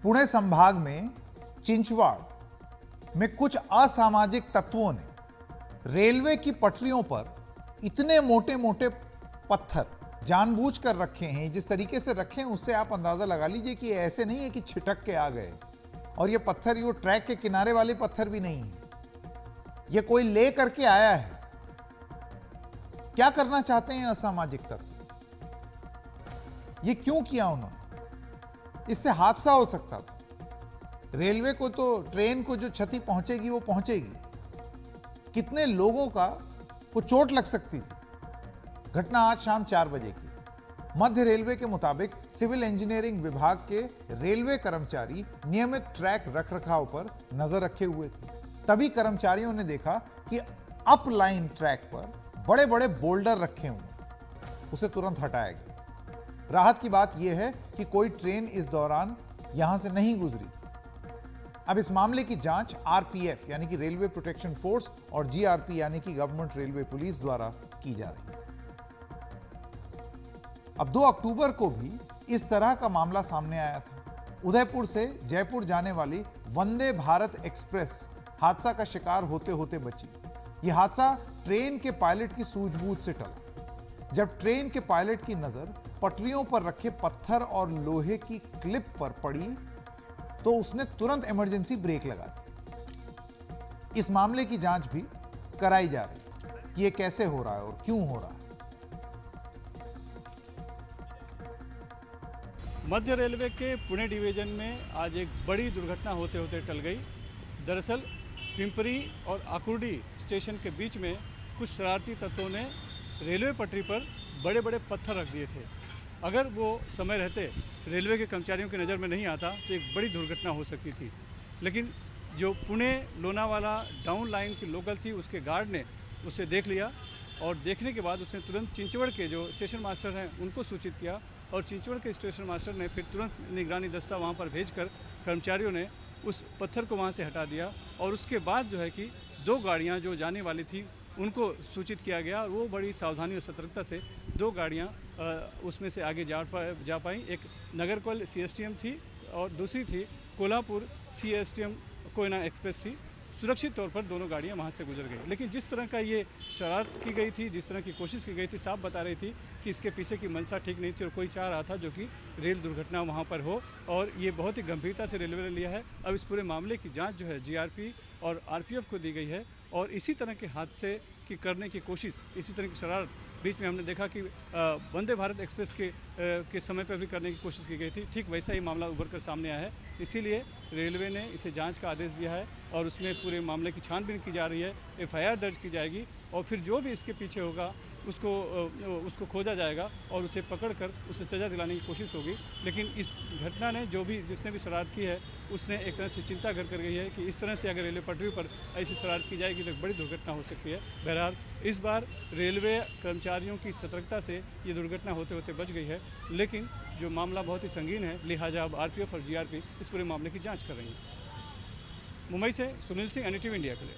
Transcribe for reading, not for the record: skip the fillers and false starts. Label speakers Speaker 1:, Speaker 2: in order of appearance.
Speaker 1: पुणे संभाग में चिंचवाड़ में कुछ असामाजिक तत्वों ने रेलवे की पटरियों पर इतने मोटे मोटे पत्थर जानबूझकर रखे हैं। जिस तरीके से रखे हैं उससे आप अंदाजा लगा लीजिए कि ऐसे नहीं है कि छिटक के आ गए। और ये पत्थर ये ट्रैक के किनारे वाले पत्थर भी नहीं है, ये कोई ले करके आया है। क्या करना चाहते हैं असामाजिक तत्व? ये क्यों किया उन्होंने? इससे हादसा हो सकता था। रेलवे को तो, ट्रेन को जो क्षति पहुंचेगी वो पहुंचेगी। कितने लोगों को चोट लग सकती थी। घटना आज शाम 4 बजे की। मध्य रेलवे के मुताबिक सिविल इंजीनियरिंग विभाग के रेलवे कर्मचारी नियमित ट्रैक रखरखाव पर नजर रखे हुए थे। तभी कर्मचारियों ने देखा कि अप लाइन ट्रैक पर बड़े बड़े बोल्डर रखे हुए। उसे तुरंत हटाया गया। राहत की बात यह है कि कोई ट्रेन इस दौरान यहां से नहीं गुजरी। अब इस मामले की जांच आरपीएफ यानी कि रेलवे प्रोटेक्शन फोर्स और जीआरपी यानी कि गवर्नमेंट रेलवे पुलिस द्वारा की जा रही है। अब 2 अक्टूबर को भी इस तरह का मामला सामने आया था। उदयपुर से जयपुर जाने वाली वंदे भारत एक्सप्रेस हादसा का शिकार होते होते बची। यह हादसा ट्रेन के पायलट की सूझबूझ से टला। जब ट्रेन के पायलट की नजर पटरियों पर रखे पत्थर और लोहे की क्लिप पर पड़ी तो उसने तुरंत इमरजेंसी ब्रेक लगा दी। इस मामले की जांच भी कराई जा रही है कि यह कैसे हो रहा है और क्यों हो रहा है।
Speaker 2: मध्य रेलवे के पुणे डिवीजन में आज एक बड़ी दुर्घटना होते होते टल गई। दरअसल पिंपरी और आकुर्डी स्टेशन के बीच में कुछ शरारती तत्वों ने रेलवे पटरी पर बड़े बड़े पत्थर रख दिए थे। अगर वो समय रहते रेलवे के कर्मचारियों की नज़र में नहीं आता तो एक बड़ी दुर्घटना हो सकती थी। लेकिन जो पुणे लोनावाला डाउन लाइन की लोकल थी उसके गार्ड ने उसे देख लिया और देखने के बाद उसने तुरंत चिंचवड़ के जो स्टेशन मास्टर हैं उनको सूचित किया और चिंचवड़ के स्टेशन मास्टर ने फिर तुरंत निगरानी दस्ता वहाँ पर भेजकर कर्मचारियों ने उस पत्थर को वहाँ से हटा दिया। और उसके बाद जो है कि 2 गाड़ियाँ जो जाने वाली थी उनको सूचित किया गया और वो बड़ी सावधानी और सतर्कता से 2 गाड़ियाँ उसमें से आगे जा पाई। एक नगरकोइल सीएसटीएम थी और दूसरी थी कोल्हापुर सीएसटीएम कोयना एक्सप्रेस थी। सुरक्षित तौर पर दोनों गाड़ियां वहां से गुजर गई। लेकिन जिस तरह का ये शरारत की गई थी, जिस तरह की कोशिश की गई थी, साफ बता रही थी कि इसके पीछे की मंशा ठीक नहीं थी और कोई चाह रहा था जो कि रेल दुर्घटना वहां पर हो। और ये बहुत ही गंभीरता से रेलवे ने लिया है। अब इस पूरे मामले की जांच जो है जीआरपी और आरपीएफ को दी गई है। और इसी तरह के हादसे की करने की कोशिश, इसी तरह की शरारत बीच में हमने देखा कि वंदे भारत एक्सप्रेस के समय पर भी करने की कोशिश की गई थी। ठीक वैसा ही मामला उभर कर सामने आया है। इसीलिए रेलवे ने इसे जांच का आदेश दिया है और उसमें पूरे मामले की छानबीन की जा रही है। एफआईआर दर्ज की जाएगी और फिर जो भी इसके पीछे होगा उसको खोजा जाएगा और उसे पकड़कर उसे सज़ा दिलाने की कोशिश होगी। लेकिन इस घटना ने जिसने भी शरारत की है उसने एक तरह से चिंता घर कर गई है कि इस तरह से अगर रेलवे पटरी पर ऐसी शरारत की जाएगी तो बड़ी दुर्घटना हो सकती है। बहरहाल इस बार रेलवे कर्मचारियों की सतर्कता से ये दुर्घटना होते होते बच गई है। लेकिन जो मामला बहुत ही संगीन है, लिहाजा अब आरपीएफ और जीआरपी इस पूरे मामले की जांच कर रही है। मुंबई से सुनील सिंह, एनडीटीवी इंडिया के लिए।